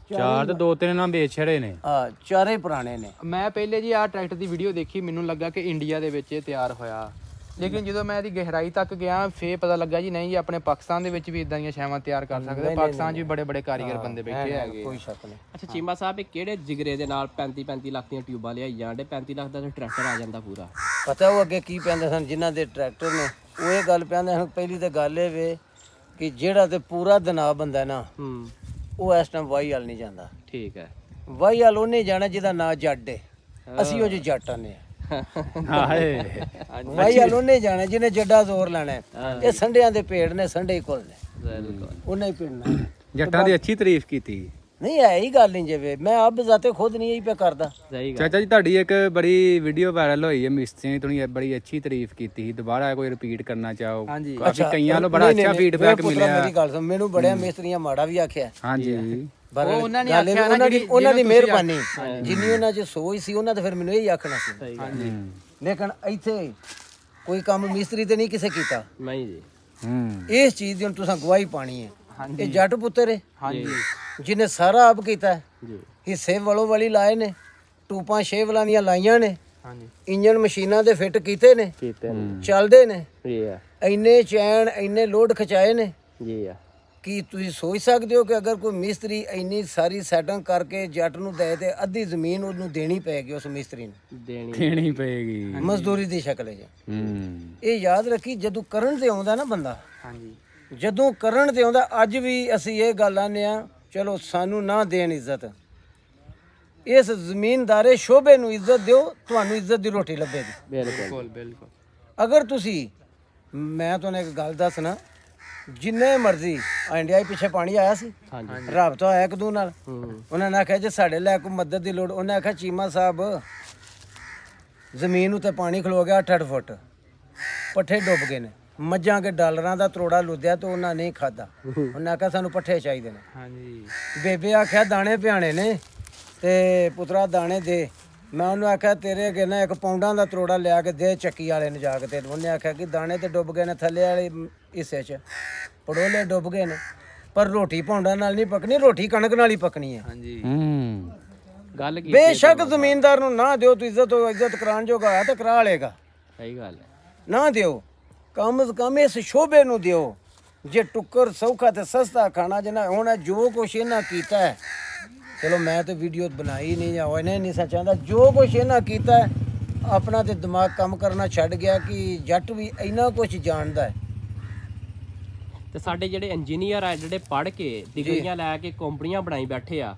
ਚਾਰ ਤੇ ਦੋ ਤਿੰਨ ਨਾਲ ਵੇਚ ਛੜੇ ਨੇ। ਆ ਚਾਰੇ ਪੁਰਾਣੇ ਨੇ। ਮੈਂ ਪਹਿਲੇ ਜੀ ਆਹ ਟਰੈਕਟਰ ਦੀ ਵੀਡੀਓ ਦੇਖੀ, ਮੈਨੂੰ ਲੱਗਾ ਕਿ ਇੰਡੀਆ ਦੇ ਵਿੱਚ ਇਹ ਤਿਆਰ ਹੋਇਆ, ਲੇਕਿਨ ਜਦੋਂ ਮੈਂ ਇਹਦੀ ਗਹਿਰਾਈ ਤੱਕ ਗਿਆ ਫੇਰ ਪਤਾ ਲੱਗਾ ਜੀ ਨਹੀਂ ਜੀ, ਆਪਣੇ ਪਾਕਿਸਤਾਨ ਦੇ ਵਿੱਚ ਵੀ ਇਦਾਂ ਦੀਆਂ ਸ਼ੈਵਾਂ ਤਿਆਰ ਕਰ ਸਕਦੇ। ਪਾਕਿਸਤਾਨ 'ਚ ਵੀ ਬੜੇ ਬੜੇ ਕਾਰੀਗਰ ਬੰਦੇ ਬੈਠੇ ਹੈਗੇ। ਕੋਈ ਸ਼ੱਕ ਨਹੀਂ। ਅੱਛਾ ਚੀਮਾ ਸਾਹਿਬ, ਇਹ ਕਿਹੜੇ ਜਿਗਰੇ ਦੇ ਨਾਲ 35 ਲੱਖ ਦੀਆਂ ਟਿਊਬਾਂ ਲਿਆਈ ਜਾਂਦੇ? 35 ਲੱਖ ਦਾ ਟਰੈਕਟਰ ਆ ਜਾਂਦਾ ਪੂਰਾ। ਪਤਾ ਉਹ ਅੱਗੇ ਕੀ ਕਹਿੰਦੇ ਸਨ ਜਿਨ੍ਹਾਂ ਦੇ ਟਰੈਕਟਰ ਨੇ, ਉਹ ਇਹ ਗੱਲ ਕਹਿੰਦੇ ਹਨ। ਪਹਿਲੀ ਤਾਂ ਗੱਲ ਇਹ ਵੇ ਕਿ ਜਿਹੜਾ ਤੇ ਪੂਰਾ ਦਨਾ ਬੰਦਾ ਨਾ, ਉਹ ਇਸ ਟਾਈਮ ਵਾਈ ਵਾਲ ਨਹੀਂ ਜਾਂਦਾ। ਠੀਕ ਹੈ, ਵਾਈ ਵਾਲ ਉਹਨੇ ਜਾਣਾ ਜਿਹਦਾ ਨਾਂ ਜੱਟ ਹੈ। ਅਸੀਂ ਉਹ ਜੱਟ ਨੇ, ਹਾਏ ਵਾਈ ਵਾਲ ਉਹਨੇ ਜਾਣਾ ਜਿਹਨੇ ਜੱਡਾ ਜ਼ੋਰ ਲੈਣਾ। ਇਹ ਸੰਡਿਆਂ ਦੇ ਪੇੜ ਨੇ, ਸੰਡੇ ਹੀ ਕੋਲ ਨੇ, ਬਿਲਕੁਲ। ਉਹਨੇ ਹੀ ਪਿੰਡਣਾ। ਜੱਟਾਂ ਦੀ ਅੱਛੀ ਤਾਰੀਫ ਕੀਤੀ। ਨਹੀਂ ਹੈ ਹੀ ਗੱਲ ਨਹੀਂ ਜਿਵੇਂ ਮੈਂ ਆਪ ਬਜ਼ਾਤੇ ਖੁਦ ਨਹੀਂ ਇਹੀ ਪਿਆ ਕਰਦਾ। ਸਹੀ ਗੱਲ। ਚਾਚਾ ਜੀ ਤੁਹਾਡੀ ਇੱਕ ਬੜੀ ਵੀਡੀਓ ਵਾਇਰਲ ਹੋਈ ਹੈ, ਮਿਸਤਰੀ ਨੇ ਤੁਸੀਂ ਬੜੀ ਅੱਛੀ ਤਾਰੀਫ ਕੀਤੀ ਸੀ, ਦੁਬਾਰਾ ਕੋਈ ਰਿਪੀਟ ਕਰਨਾ ਚਾਹੋ? ਹਾਂਜੀ ਕਾਫੀ ਕਈਆਂ ਵੱਲੋਂ ਬੜਾ ਅੱਛਾ ਫੀਡਬੈਕ ਮਿਲਿਆ। ਮੇਰੀ ਗੱਲ ਸੁਣ, ਮੈਨੂੰ ਬੜਿਆ ਮਿਸਤਰੀਆਂ ਮਾੜਾ ਵੀ ਆਖਿਆ। ਹਾਂਜੀ ਪਰ ਉਹਨਾਂ ਨੇ ਗੱਲ ਇਹ ਆਖਿਆ ਨਾ ਉਹਨਾਂ ਦੀ ਮਿਹਰਬਾਨੀ, ਜਿੰਨੀ ਉਹਨਾਂ 'ਚ ਸੋਚ ਸੀ ਉਹਨਾਂ ਤੇ ਫਿਰ ਮੈਨੂੰ ਇਹੀ ਆਖਣਾ ਸੀ। ਹਾਂਜੀ ਲੇਕਿਨ ਇੱਥੇ ਕੋਈ ਕੰਮ ਮਿਸਤਰੀ ਤੇ ਨਹੀਂ ਕਿਸੇ ਕੀਤਾ। ਨਹੀਂ ਜੀ, ਇਸ ਚੀਜ਼ ਦੀ ਹੁਣ ਤੁਸੀਂ ਗਵਾਹੀ ਪਾਣੀ ਹੈ। ਇਹ ਜੱਟ ਪੁੱਤਰ ਹੈ ਹਾਂਜੀ ਜਿਹਨੇ ਸਾਰਾ ਆਪ ਕੀਤਾ ਹੈ। ਜੀ ਹਿੱਸੇ ਵਲੋ ਵਾਲੀ ਲਾਏ ਨੇ, ਟੂਪਾਂ ਛੇਵਲਾਂ ਦੀਆਂ ਲਾਈਆਂ ਨੇ, ਹਾਂਜੀ ਇੰਜਨ ਮਸ਼ੀਨਾਂ ਦੇ ਫਿੱਟ ਕੀਤੇ ਨੇ, ਕੀਤੇ ਨੇ ਚੱਲਦੇ ਨੇ, ਜੀ ਆ, ਇੰਨੇ ਚੈਨ ਇੰਨੇ ਲੋਡ ਖਿਚਾਏ ਨੇ ਜੀ ਆ। ਕਿ ਤੁਸੀਂ ਸੋਚ ਸਕਦੇ ਹੋ ਕਿ ਅਗਰ ਕੋਈ ਮਿਸਤਰੀ ਇੰਨੀ ਸਾਰੀ ਸੈਟਿੰਗ ਕਰਕੇ ਜੱਟ ਨੂੰ ਦੇ ਤੇ ਅੱਧੀ ਜ਼ਮੀਨ ਉਹਨੂੰ ਦੇਣੀ ਪਏਗੀ ਉਸ ਮਿਸਤਰੀ ਨੂੰ, ਦੇਣੀ ਪਏਗੀ ਮਜ਼ਦੂਰੀ ਦੀ ਸ਼ਕਲ 'ਚ। ਇਹ ਯਾਦ ਰੱਖੀ, ਜਦੋਂ ਕਰਨ ਤੇ ਆਉਂਦਾ ਨਾ ਬੰਦਾ, ਹਾਂਜੀ ਜਦੋਂ ਕਰਨ ਤੇ ਆਉਂਦਾ, ਅੱਜ ਵੀ ਅਸੀਂ ਇਹ ਗੱਲ ਆਨੇ ਆ, ਚਲੋ ਸਾਨੂੰ ਨਾ ਦੇਣ ਇੱਜ਼ਤ, ਇਸ ਜ਼ਮੀਨਦਾਰੇ ਸ਼ੋਭੇ ਨੂੰ ਇੱਜ਼ਤ ਦਿਓ, ਤੁਹਾਨੂੰ ਇੱਜ਼ਤ ਦੀ ਰੋਟੀ ਲੱਭੇਗੀ। ਬਿਲਕੁਲ ਬਿਲਕੁਲ। ਅਗਰ ਤੁਸੀਂ, ਮੈਂ ਤੁਹਾਨੂੰ ਇੱਕ ਗੱਲ ਦੱਸਣਾ, ਜਿੰਨੇ ਮਰਜ਼ੀ ਇੰਡੀਆ ਪਿੱਛੇ ਪਾਣੀ ਆਇਆ ਸੀ, ਰਾਬਤਾ ਹੋਇਆ ਇੱਕ ਦੂ ਨਾਲ, ਉਹਨਾਂ ਨੇ ਆਖਿਆ ਜੇ ਸਾਡੇ ਲੈ ਕੋਈ ਮਦਦ ਦੀ ਲੋੜ, ਉਹਨੇ ਆਖਿਆ ਚੀਮਾ ਸਾਹਿਬ ਜ਼ਮੀਨ ਉੱਤੇ ਪਾਣੀ ਖਲੋ ਗਿਆ 8-8 ਫੁੱਟ, ਪੱਠੇ ਡੁੱਬ ਗਏ ਨੇ, ਮੱਝਾਂ ਕੇ ਡਾਲਰਾਂ ਦਾ ਤਰੋੜਾ ਲੁੱਦਿਆ ਤੇ ਉਹਨਾਂ ਨੇ ਖਾਦਾ। ਉਹਨੇ ਆਖਿਆ ਸਾਨੂੰ ਪੱਠੇ ਚਾਹੀਦੇ ਨੇ। ਹਾਂਜੀ ਬੇਬੇ ਆਖਿਆ ਦਾਣੇ ਪਿਆਣੇ ਨੇ ਤੇ ਪੁੱਤਰਾ ਦਾਣੇ ਦੇ। ਮੈਂ ਉਹਨੂੰ ਆਖਿਆ ਤੇਰੇ ਅੱਗੇ ਨਾ 1 ਪੌਂਡਾਂ ਦਾ ਤਰੋੜਾ ਲਿਆ ਕੇ ਦੇ ਚੱਕੀ ਵਾਲੇ ਨੂੰ ਜਾ ਕੇ। ਤੇ ਉਹਨੇ ਆਖਿਆ ਕਿ ਦਾਣੇ ਤੇ ਡੁੱਬ ਗਏ ਨੇ, ਥੱਲੇ ਵਾਲੇ ਹਿੱਸੇ 'ਚ ਪੜੋਲੇ ਡੁੱਬ ਗਏ ਨੇ, ਪਰ ਰੋਟੀ ਪੌਂਡਾਂ ਨਾਲ ਨਹੀਂ ਪਕਣੀ, ਰੋਟੀ ਕਣਕ ਨਾਲ ਹੀ ਪਕਣੀ ਹੈ। ਹਾਂਜੀ ਗੱਲ ਕੀ ਬੇਸ਼ੱਕ ਜ਼ਮੀਨਦਾਰ ਨੂੰ ਨਾ ਦਿਓ, ਤੂੰ ਇੱਜ਼ਤ ਕਰਾਉਣ ਜੋਗਾ ਹੈ ਤੇ ਕਰਾ ਲੇਗਾ, ਸਹੀ ਗੱਲ ਹੈ। ਨਾ ਦਿਓ, ਕਮ ਸੇ ਕਮ ਇਸ ਸ਼ੋਭੇ ਨੂੰ ਦਿਓ। ਜੇ ਟੁੱਕਰ ਸੌਖਾ ਤੇ ਸਸਤਾ ਖਾਣਾ ਜਿਹਨਾਂ ਹੁਣ ਜੋ ਕੁਛ ਇਹਨਾਂ ਕੀਤਾ ਹੈ, ਚਲੋ ਮੈਂ ਤੇ ਵੀਡੀਓ ਬਣਾਈ ਨਹੀਂ ਜਾਂ ਉਹਨੇ ਨਹੀਂ ਚਾਹੁੰਦਾ ਜੋ ਕੁਛ ਇਹਨਾਂ ਕੀਤਾ ਆਪਣਾ ਤੇ ਦਿਮਾਗ ਕੰਮ ਕਰਨਾ ਛੱਡ ਗਿਆ ਕਿ ਜੱਟ ਵੀ ਇੰਨਾ ਕੁਛ ਜਾਣਦਾ ਹੈ। ਤੇ ਸਾਡੇ ਜਿਹੜੇ ਇੰਜੀਨੀਅਰ ਆ ਜਿਹੜੇ ਪੜ੍ਹ ਕੇ ਡਿਗਰੀਆਂ ਲੈ ਕੇ ਕੰਪਨੀਆਂ ਬਣਾਈ ਬੈਠੇ ਆ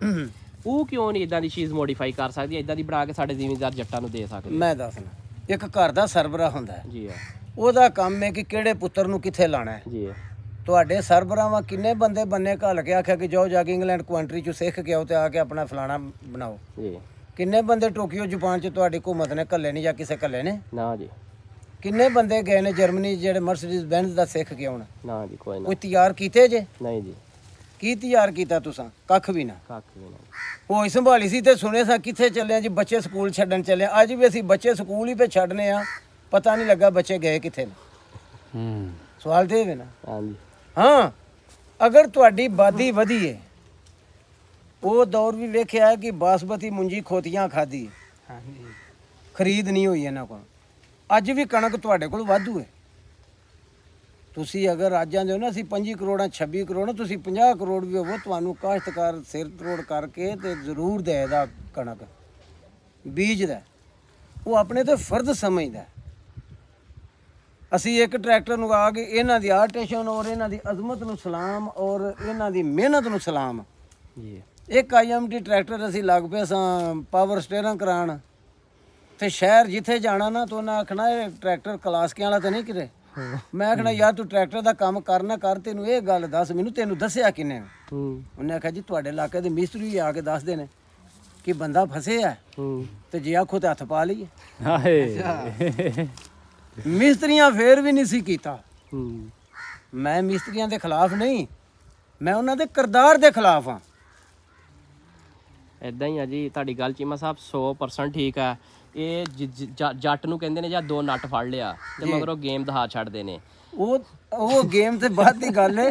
ਉਹ ਕਿਉਂ ਨਹੀਂ ਇਦਾਂ ਦੀ ਚੀਜ਼ ਮੋਡੀਫਾਈ ਕਰ ਸਕਦੀ, ਇਦਾਂ ਦੀ ਬਣਾ ਕੇ ਸਾਡੇ ਜ਼ਿਮੀਂਦਾਰ ਜੱਟਾਂ ਨੂੰ ਦੇ ਸਕਦੇ? ਮੈਂ ਦੱਸਣਾ, ਇੱਕ ਘਰ ਦਾ ਸਰਬਰਾ ਹੁੰਦਾ ਹੈ ਜੀ ਆ ਉਹਦਾ ਕੰਮ ਹੈ ਕਿ ਕਿਹੜੇ ਪੁੱਤਰ ਨੂੰ ਕਿੱਥੇ ਲਾਣਾ ਹੈ। ਜੀ ਆ ਤੁਹਾਡੇ ਸਰਬਰਾਵਾਂ ਕਿੰਨੇ ਬੰਦੇ ਬੰਨੇ ਘੱਲ ਕੇ ਆਖਿਆ ਕਿ ਜਾਓ ਜਾ ਕੇ ਇੰਗਲੈਂਡ ਕੰਟਰੀ ਚ ਸਿੱਖ ਕੇ ਆਓ ਤੇ ਆ ਕੇ ਆਪਣਾ ਫਲਾਣਾ ਬਣਾਓ। ਜੀ ਕਿੰਨੇ ਬੰਦੇ ਟੋਕੀਓ ਜਾਪਾਨ ਚ ਤੁਹਾਡੀ ਹੁਕੂਮਤ ਨੇ ਘੱਲੇ ਨਹੀਂ ਜਾਂ ਕਿਸੇ ਘੱਲੇ ਨੇ? ਨਾ ਜੀ ਕਿੰਨੇ ਬੰਦੇ ਗਏ ਨੇ ਜਰਮਨੀ ਜਿਹੜੇ ਮਰਸੀਡੀਜ਼ ਬੈਂਜ਼ ਦਾ ਸਿੱਖ ਕੇ ਆਉਣ? ਨਾ ਜੀ ਕੋਈ ਨਾ ਕੋਈ ਤਿਆਰ ਕੀਤੇ ਜੇ? ਨਹੀਂ ਜੀ ਕੀ ਤਿਆਰ ਕੀਤਾ ਤੁਸੀਂ? ਕੱਖ ਵੀ ਨਾ। ਕੱਖ ਵੀ ਨਾ। ਹੋਈ ਸੰਭਾਲੀ ਸੀ ਤੇ ਸੁਣੇ ਸਾਂ ਕਿੱਥੇ ਚੱਲੇ ਆ ਜੀ, ਬੱਚੇ ਸਕੂਲ ਛੱਡਣ ਚੱਲੇ ਆ। ਅੱਜ ਵੀ ਅਸੀਂ ਬੱਚੇ ਸਕੂਲ ਹੀ ਪੇ ਛੱਡਨੇ ਆ, ਪਤਾ ਨਹੀਂ ਲੱਗਾ ਬੱਚੇ ਗਏ ਕਿੱਥੇ ਨੇ। ਸਵਾਲ ਤੇ ਵੇ ਨਾ। ਹਾਂਜੀ ਹਾਂ, ਅਗਰ ਤੁਹਾਡੀ ਬਾਦੀ ਵਧੀ ਹੈ, ਉਹ ਦੌਰ ਵੀ ਵੇਖਿਆ ਕਿ ਬਾਸਮਤੀ ਮੁੰਜੀ ਖੋਤੀਆਂ ਖਾਦੀ, ਹਾਂਜੀ ਖਰੀਦ ਨਹੀਂ ਹੋਈ ਇਹਨਾਂ ਕੋਲ। ਅੱਜ ਵੀ ਕਣਕ ਤੁਹਾਡੇ ਕੋਲ ਵਾਧੂ ਹੈ। ਤੁਸੀਂ ਅਗਰ ਅੱਜ ਜਾਂਦੇ ਹੋ ਨਾ ਅਸੀਂ 25 ਕਰੋੜਾਂ 26 ਕਰੋੜ, ਤੁਸੀਂ 50 ਕਰੋੜ ਵੀ ਹੋਵੋ, ਤੁਹਾਨੂੰ ਕਾਸ਼ਤਕਾਰ ਸਿਰ ਤਰੋੜ ਕਰਕੇ ਤੇ ਜ਼ਰੂਰ ਦੇਦਾ ਕਣਕ ਬੀਜ ਦਾ। ਉਹ ਆਪਣੇ ਤੇ ਫਰਜ਼ ਸਮਝਦਾ। ਅਸੀਂ ਇੱਕ ਟਰੈਕਟਰ ਨੂੰ ਆ ਕੇ ਇਹਨਾਂ ਦੀ ਆਰਟੇਸ਼ਨ ਔਰ ਇਹਨਾਂ ਦੀ ਅਜ਼ਮਤ ਨੂੰ ਸਲਾਮ ਔਰ ਇਹਨਾਂ ਦੀ ਮਿਹਨਤ ਨੂੰ ਸਲਾਮ। ਜੀ ਇੱਕ IMT ਟਰੈਕਟਰ ਅਸੀਂ ਲੱਗ ਪਏ ਸਾਂ ਪਾਵਰ ਸਟੀਅਰਿੰਗ ਕਰਾਉਣ ਤੇ ਸ਼ਹਿਰ ਜਿੱਥੇ ਜਾਣਾ ਨਾ ਤਾਂ ਉਹਨਾਂ ਆਖਣਾ ਇਹ ਟਰੈਕਟਰ ਕਲਾਸਕਿਆਂ ਵਾਲਾ ਤਾਂ ਨਹੀਂ ਕਿਤੇ। ਮੈਂ ਆਖਣਾ ਯਾਰ ਤੂੰ ਟਰੈਕਟਰ ਦਾ ਕੰਮ ਕਰਨਾ ਕਰ, ਤੈਨੂੰ ਇਹ ਗੱਲ ਦੱਸ ਮੈਨੂੰ ਤੈਨੂੰ ਦੱਸਿਆ ਕਿੰਨੇ? ਉਹਨੇ ਆਖਿਆ ਜੀ ਤੁਹਾਡੇ ਇਲਾਕੇ ਦੇ ਮਿਸਤਰੀ ਆ ਕੇ ਦੱਸਦੇ ਨੇ ਕਿ ਬੰਦਾ ਫਸੇ ਆ ਤੇ ਜੇ ਆਖੋ ਤੇ ਹੱਥ ਪਾ ਲਈਏ। ਹਾਏ ਮਿਸਤਰੀਆਂ ਫੇਰ ਵੀ ਨਹੀਂ ਸੀ ਕੀਤਾ। ਮੈਂ ਮਿਸਤਰੀਆਂ ਦੇ ਖਿਲਾਫ ਨਹੀਂ, ਮੈਂ ਉਹਨਾਂ ਦੇ ਕਿਰਦਾਰ ਦੇ ਖਿਲਾਫ ਹਾਂ। ਇਦਾਂ ਹੀ ਆ ਜੀ ਤੁਹਾਡੀ ਗੱਲ ਚੀਮਾ ਸਾਹਿਬ 100% ਠੀਕ ਆ। ਇਹ ਜੱਟ ਨੂੰ ਕਹਿੰਦੇ ਨੇ ਜਾਂ ਦੋ ਨੱਟ ਫੜ ਲਿਆ ਤੇ ਮਗਰੋਂ ਗੇਮ ਦਹਾ ਛੱਡਦੇ ਨੇ। ਉਹ ਗੇਮ ਤੇ ਬਾਅਦ ਦੀ ਗੱਲ ਹੈ।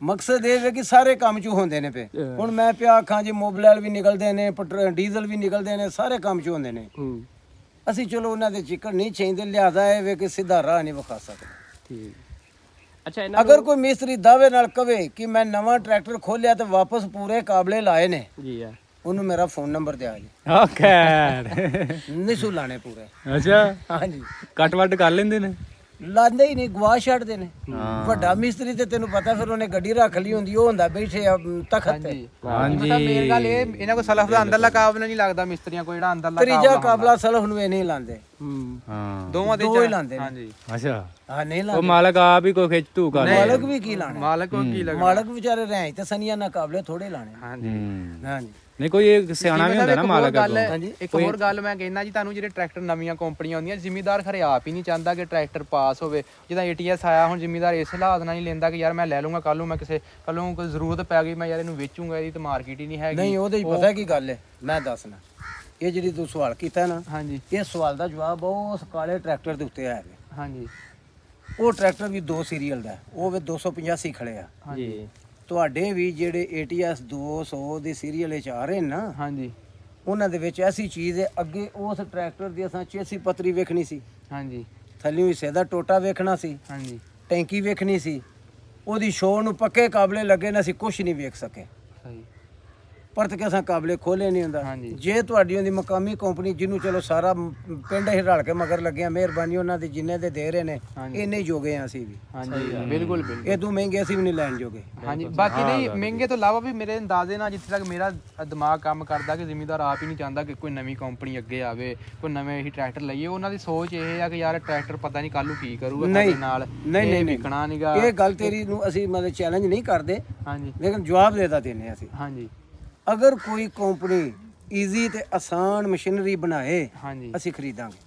ਮਕਸਦ ਇਹ ਹੈ ਕਿ ਸਾਰੇ ਕੰਮ ਚ ਹੁੰਦੇ ਨੇ ਪਏ। ਹੁਣ ਮੈਂ ਪਿਆ ਆਖਾਂ ਜੀ ਮੋਬਿਲ ਵੀ ਨਿਕਲਦੇ ਨੇ, ਡੀਜ਼ਲ ਵੀ ਨਿਕਲਦੇ ਨੇ, ਸਾਰੇ ਕੰਮ ਚ ਹੁੰਦੇ ਨੇ। ਅਸੀਂ ਚਲੋ ਉਹਨਾਂ ਦੇ ਚਿੱਕੜ ਨਹੀਂ ਚਾਹੀਦੇ, ਲਿਆਦਾ ਇਹ ਵੇ ਕਿ ਸਿੱਧਾ ਰਾਹ ਨਹੀਂ ਵਿਖਾ ਸਕਦੇ। ਠੀਕ। ਅੱਛਾ ਇਹਨਾਂ ਅਗਰ ਕੋਈ ਮਿਸਤਰੀ ਦਾਅਵੇ ਨਾਲ ਕਵੇ ਕਿ ਮੈਂ ਨਵਾਂ ਟਰੈਕਟਰ ਖੋਲਿਆ ਤੇ ਵਾਪਸ ਪੂਰੇ ਕਾਬਲੇ ਲਾਏ ਨੇ, ਜੀ ਆ ਉਹਨੂੰ ਮੇਰਾ ਫੋਨ ਨੰਬਰ ਦਿਆ ਜੀ। ਓਕੇ ਨਹੀਂ ਸੂ ਲਾਣੇ ਪੂਰੇ। ਅੱਛਾ ਹਾਂਜੀ ਕੱਟ ਵੱਟ ਕਰ ਲੈਂਦੇ ਨੇ? ਲਾਂਦੇ ਹੀ ਨਹੀਂ, ਗਵਾ ਛੱਡਦੇ ਨੇ। ਵੱਡਾ ਮਿਸਤਰੀ ਤੇ ਤੈਨੂੰ ਪਤਾ ਫਿਰ ਉਹਨੇ ਗੱਡੀ ਰੱਖ ਲਈ ਹੁੰਦੀ, ਉਹ ਹੁੰਦਾ ਬੈਠੇ ਆ ਤਖਤ ਤੇ। ਹਾਂਜੀ ਮੇਨ ਗੱਲ ਇਹ ਇਹਨਾਂ ਕੋ ਸਲਫ ਦਾ ਅੰਦਰਲਾ ਕਾਬਲਾ ਨਹੀਂ ਲੱਗਦਾ ਮਿਸਤਰੀਆਂ ਕੋ, ਜਿਹੜਾ ਅੰਦਰਲਾ ਤੀਜਾ ਕਾਬਲਾ ਸਲਫ ਨੂੰ ਇਹ ਨਹੀਂ ਲਾਂਦੇ। ਹਾਂ ਦੋਵਾਂ ਦੇ ਦੋ ਹੀ ਲਾਂਦੇ ਨੇ। ਹਾਂਜੀ ਅੱਛਾ ਹਾਂ ਨਹੀਂ ਉਹ ਲਾਂਦੇ। ਮਾਲਕ ਆਪ ਹੀ ਕੋਈ ਖਿੱਚ ਧੂ ਕਰ ਮਾਲਕ ਵੀ ਕੀ ਲਾਣਾ? ਮਾਲਕ ਕੋ ਕੀ ਲੱਗਦਾ? ਮਾਲਕ ਵਿਚਾਰੇ ਰਹਿ ਤੇ ਸਨੀਆਂ ਨਾ ਕਾਬਲੇ ਥੋੜੇ ਲਾਣੇ। ਹਾਂਜੀ ਹਾਂਜੀ ਨਹੀਂ ਕੋਈ ਇਹ ਸਿਆਣਾ ਵੀ ਹੁੰਦਾ ਨਾ ਮਾਲਕ ਗੱਲ ਇੱਕ ਹੋਰ ਗੱਲ ਮੈਂ ਕਹਿੰਦਾ ਜੀ ਤੁਹਾਨੂੰ, ਜਿਹੜੇ ਟਰੈਕਟਰ ਨਵੀਆਂ ਕੰਪਨੀਆਂ ਆਉਂਦੀਆਂ ਜ਼ਿਮੀਦਾਰ ਖਰੇ ਆਪ ਹੀ ਨਹੀਂ ਚਾਹੁੰਦਾ ਕਿ ਟਰੈਕਟਰ ਪਾਸ ਹੋਵੇ। ਜਿੱਦਾਂ ATS ਆਇਆ, ਹੁਣ ਜ਼ਿਮੀਦਾਰ ਇਸ ਹਾਲਾਤ ਨਾਲ ਨਹੀਂ ਲੈਂਦਾ ਕਿ ਯਾਰ ਮੈਂ ਲੈ ਲੂੰਗਾ, ਕੱਲ ਨੂੰ ਮੈਂ ਕੱਲ ਨੂੰ ਕੋਈ ਜ਼ਰੂਰਤ ਪੈ ਗਈ ਮੈਂ ਯਾਰ ਇਹਨੂੰ ਵੇਚੂੰਗਾ, ਇਹਦੀ ਤਾਂ ਮਾਰਕੀਟ ਹੀ ਨਹੀਂ ਹੈਗੀ। ਨਹੀਂ ਉਹਦੇ ਹੀ ਪਤਾ ਕੀ ਗੱਲ ਹੈ ਮੈਂ ਦੱਸਣਾ। ਇਹ ਜਿਹੜੀ ਤੂੰ ਸਵਾਲ ਕੀਤਾ ਨਾ, ਹਾਂਜੀ ਇਹ ਸਵਾਲ ਦਾ ਜਵਾਬ ਉਸ ਕਾਲੇ ਟਰੈਕਟਰ ਦੇ ਉੱਤੇ ਆਇਆ। ਹਾਂਜੀ ਉਹ ਟਰੈਕਟਰ ਵੀ 2 ਸੀਰੀਅਲ ਦਾ, ਉਹ ਵੀ 285 ਖੜੇ ਆ। ਜੀ ਤੁਹਾਡੇ ਵੀ ਜਿਹੜੇ ATS 200 ਦੇ ਸੀਰੀਅਲ ਵਿੱਚ ਆ ਰਹੇ ਨਾ, ਹਾਂਜੀ ਉਹਨਾਂ ਦੇ ਵਿੱਚ ਐਸੀ ਚੀਜ਼ ਹੈ। ਅੱਗੇ ਉਸ ਟਰੈਕਟਰ ਦੀ ਅਸਾਂ ਚੇਸੀ ਪੱਤਰੀ ਵੇਖਣੀ ਸੀ, ਹਾਂਜੀ ਥੱਲੇ ਹਿੱਸੇ ਦਾ ਟੋਟਾ ਵੇਖਣਾ ਸੀ, ਹਾਂਜੀ ਟੈਂਕੀ ਵੇਖਣੀ ਸੀ, ਉਹਦੀ ਸ਼ੋਅ ਨੂੰ ਪੱਕੇ ਕਾਬਲੇ ਲੱਗੇ ਨਾ, ਅਸੀਂ ਕੁਝ ਨਹੀਂ ਵੇਖ ਸਕੇ। ਸਹੀ ਪਰਤ ਕੇ ਅਸਾਂ ਕਾਬਲੇ ਖੋਲੇ ਨਹੀਂ ਹੁੰਦਾ। ਹਾਂਜੀ। ਜੇ ਤੁਹਾਡੀ ਉਹਦੀ ਮਕਾਮੀ ਕੰਪਨੀ ਜਿਹਨੂੰ ਚਲੋ ਸਾਰਾ ਪਿੰਡ ਹੀ ਰਲ ਕੇ ਮਗਰ ਲੱਗਿਆ, ਮਿਹਰਬਾਨੀ ਉਹਨਾਂ ਦੀ ਜਿੰਨੇ ਦੇ ਦੇ ਰਹੇ ਨੇ ਇੰਨੇ ਹੀ ਜੋਗੇ ਆ ਅਸੀਂ ਵੀ। ਹਾਂਜੀ ਬਿਲਕੁਲ ਬਿਲਕੁਲ ਇਦੋਂ ਮਹਿੰਗੇ ਅਸੀਂ ਵੀ ਨਹੀਂ ਲੈਣ ਜੋਗੇ। ਹਾਂਜੀ ਬਾਕੀ ਨਹੀਂ ਮਹਿੰਗੇ ਤੋਂ ਇਲਾਵਾ ਵੀ ਮੇਰੇ ਅੰਦਾਜ਼ੇ ਨਾਲ ਜਿੱਥੇ ਤੱਕ ਮੇਰਾ ਦਿਮਾਗ ਕੰਮ ਕਰਦਾ ਕਿ ਜ਼ਿਮੀਦਾਰ ਆਪ ਹੀ ਨਹੀਂ ਚਾਹੁੰਦਾ ਕਿ ਕੋਈ ਨਵੀਂ ਕੰਪਨੀ ਅੱਗੇ ਆਵੇ, ਕੋਈ ਨਵੇਂ ਹੀ ਟਰੈਕਟਰ ਲਈਏ। ਉਹਨਾਂ ਦੀ ਸੋਚ ਇਹ ਆ ਕਿ ਯਾਰ ਟਰੈਕਟਰ ਪਤਾ ਨਹੀਂ ਕੱਲ ਨੂੰ ਕੀ ਕਰੂਗਾ ਸਾਡੇ ਨਾਲ, ਨਹੀਂ ਵਿਕਣਾ ਨਹੀਂਗਾ। ਇਹ ਗੱਲ ਤੇਰੀ ਨੂੰ ਅਸੀਂ ਮਤਲਬ ਚੈਲੰਜ ਨਹੀਂ ਕਰਦੇ, ਹਾਂਜੀ ਲੇਕਿਨ ਜਵਾਬ ਦੇਦਾ ਦਿੰਦੇ ਅਸੀਂ। ਹਾਂਜੀ ਅਗਰ ਕੋਈ ਕੰਪਨੀ ਈਜ਼ੀ ਤੇ ਆਸਾਨ ਮਸ਼ੀਨਰੀ ਬਣਾਏ, ਹਾਂਜੀ ਅਸੀਂ ਖਰੀਦਾਂਗੇ।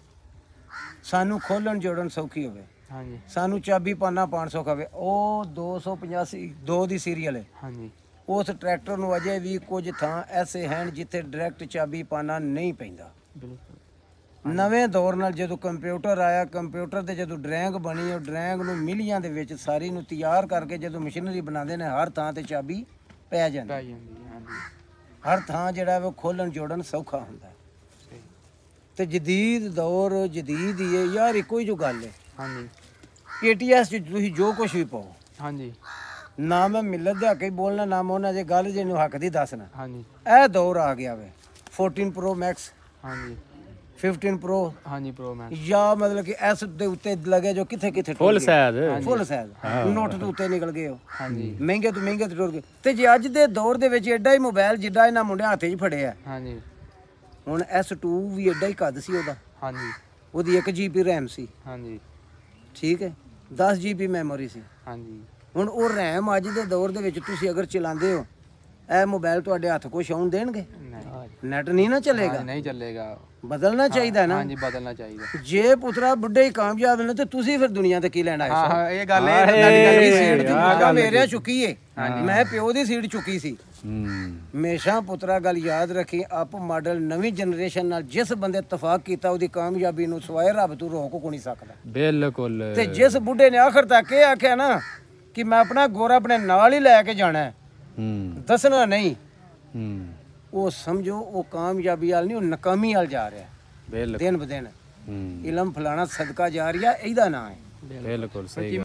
ਸਾਨੂੰ ਖੋਲਣ ਜੋੜਨ ਸੌਖੀ ਹੋਵੇ, ਹਾਂਜੀ ਸਾਨੂੰ ਚਾਬੀ ਪਾਣਾ 500 ਖਾਵੇ। ਉਹ 285 2 ਦੀ ਸੀਰੀਅਲ ਹੈ। ਹਾਂਜੀ ਉਸ ਟਰੈਕਟਰ ਨੂੰ ਅਜੇ ਵੀ ਕੁਝ ਥਾਂ ਐਸੇ ਹਨ ਜਿੱਥੇ ਡਾਇਰੈਕਟ ਚਾਬੀ ਪਾਣਾ ਨਹੀਂ ਪੈਂਦਾ। ਬਿਲਕੁਲ ਨਵੇਂ ਦੌਰ ਨਾਲ ਜਦੋਂ ਕੰਪਿਊਟਰ ਆਇਆ, ਕੰਪਿਊਟਰ ਤੇ ਜਦੋਂ ਡਰੈਂਗ ਬਣੀ, ਉਹ ਡਰੈਂਗ ਨੂੰ ਮਿਲੀਆਂ ਦੇ ਵਿੱਚ ਸਾਰੀ ਨੂੰ ਤਿਆਰ ਕਰਕੇ ਜਦੋਂ ਮਸ਼ੀਨਰੀ ਬਣਾਉਂਦੇ ਨੇ, ਹਰ ਥਾਂ ਤੇ ਚਾਬੀ ਪੈ ਜਾਂਦੀ। ਪੈ ਜਾਂਦੀ ਹੈ, ਹਾਂਜੀ ਹਰ ਥਾਂ ਜਿਹੜਾ ਉਹ ਖੋਲਣ ਜੋੜਨ ਸੌਖਾ ਹੁੰਦਾ। ਤੇ ਜਦੀਦ ਦੌਰ ਜਦੀਦ ਹੀ ਹੈ ਯਾਰ, ਇੱਕੋ ਹੀ ਜੋ ਗੱਲ ਹੈ। ਹਾਂਜੀ ATS 'ਚ ਤੁਸੀਂ ਜੋ ਕੁਝ ਵੀ ਪਾਓ, ਹਾਂਜੀ ਨਾ ਮੈਂ ਮਿਲਤ ਦੇ ਹੱਕ ਹੀ ਬੋਲਣਾ, ਨਾ ਮੈਂ ਉਹਨਾਂ ਦੇ ਗੱਲ ਜਿਹਨੂੰ ਹੱਕ ਦੀ ਦੱਸਣਾ। ਹਾਂਜੀ ਇਹ ਦੌਰ ਆ ਗਿਆ ਵੇ 14 Pro Max, ਹਾਂਜੀ 15 Pro ਹਾਂਜੀ ਪ੍ਰੋ ਮੈਕਸ ਜਾਂ ਮਤਲਬ ਕਿ ਇਸ ਦੇ ਉੱਤੇ ਲੱਗੇ ਜੋ ਕਿੱਥੇ ਕਿੱਥੇ full size full size note ਦੇ ਉੱਤੇ ਨਿਕਲ ਗਏ ਹੋ, ਹਾਂਜੀ ਮਹਿੰਗੇ ਤੋਂ ਮਹਿੰਗੇ ਤੇ ਟੁਰ ਗਏ। ਤੇ ਜੇ ਅੱਜ ਦੇ ਦੌਰ ਦੇ ਵਿੱਚ ਐਡਾ ਹੀ ਮੋਬਾਈਲ ਜਿੱਡਾ ਇਹਨਾਂ ਮੁੰਡਿਆਂ ਹੱਥੇ 'ਚ ਫੜਿਆ, ਹਾਂਜੀ ਹੁਣ S2 ਵੀ ਐਡਾ ਹੀ ਕੱਦ ਸੀ ਉਹਦਾ, ਹਾਂਜੀ ਉਹਦੀ 1 GB RAM ਸੀ, ਹਾਂਜੀ ਠੀਕ ਹੈ, 10 GB ਮੈਮੋਰੀ ਸੀ। ਹਾਂਜੀ ਹੁਣ ਉਹ RAM ਅੱਜ ਦੇ ਦੌਰ ਦੇ ਵਿੱਚ ਤੁਸੀਂ ਅਗਰ ਚਲਾਉਂਦੇ ਹੋ, ਇਹ ਮੋਬਾਈਲ ਤੁਹਾਡੇ ਹੱਥ ਕੁਛ ਆਉਣ ਦੇਣਗੇ? ਨਹੀਂ ਨੈਟ ਨਹੀਂ ਨਾ ਚੱਲੇਗਾ, ਨਹੀਂ ਚੱਲੇਗਾ। ਬਦਲਣਾ ਚਾਹੀਦਾ ਨਾ। ਹਾਂਜੀ ਬਦਲਣਾ ਚਾਹੀਦਾ। ਜੇ ਪੁੱਤਰਾ ਬੁੱਢੇ ਹੀ ਕਾਮਯਾਬ ਨੇ ਤੇ ਤੁਸੀਂ ਫਿਰ ਦੁਨੀਆ ਤੇ ਕੀ ਲੈਣਾ ਹਾਂ ਹੈ? ਹਾਂ ਇਹ ਗੱਲ ਇਹ ਤੁਹਾਡੀ ਗੱਲ ਮੇਰੀ ਵੀ ਸੀਟ ਦੀ ਜਗ੍ਹਾ ਮੇਰੇ ਚੁੱਕੀ ਏ, ਮੈਂ ਪਿਓ ਦੀ ਸੀਟ ਚੁੱਕੀ ਸੀ। ਹਮੇਸ਼ਾ ਪੁੱਤਰਾ ਗੱਲ ਯਾਦ ਰੱਖੀ, ਅਪ ਮਾਡਲ ਨਵੀਂ ਜਨਰੇਸ਼ਨ ਨਾਲ ਜਿਸ ਬੰਦੇ ਇਤਫਾਕ ਕੀਤਾ ਉਹਦੀ ਕਾਮਯਾਬੀ ਨੂੰ ਸਵਾਏ ਰੱਬ ਤੋਂ ਰੋਕ ਕੋ ਨਹੀਂ ਸਕਦਾ। ਬਿਲਕੁਲ। ਤੇ ਜਿਸ ਬੁੱਢੇ ਨੇ ਆਖਰ ਤੱਕ ਇਹ ਆਖਿਆ ਨਾ ਕਿ ਮੈਂ ਆਪਣਾ ਗੋਰਾ ਆਪਣੇ ਨਾਲ ਹੀ ਲੈ ਕੇ ਜਾਣਾ, ਦੱਸਣਾ ਨਹੀਂ, ਉਹ ਸਮਝੋ ਉਹ ਕਾਮਯਾਬੀ ਵਾਲ ਨਹੀਂ, ਉਹ ਨਕਾਮੀ ਵਾਲ ਜਾ ਰਿਹਾ ਦਿਨ ਬ ਦਿਨ। ਇਲਮ ਫਲਾਣਾ ਸਦਕਾ ਜਾ ਰਿਹਾ, ਇਹਦਾ ਨਾਂ ਹੈ। ਬਿਲਕੁਲ ਸਹੀ।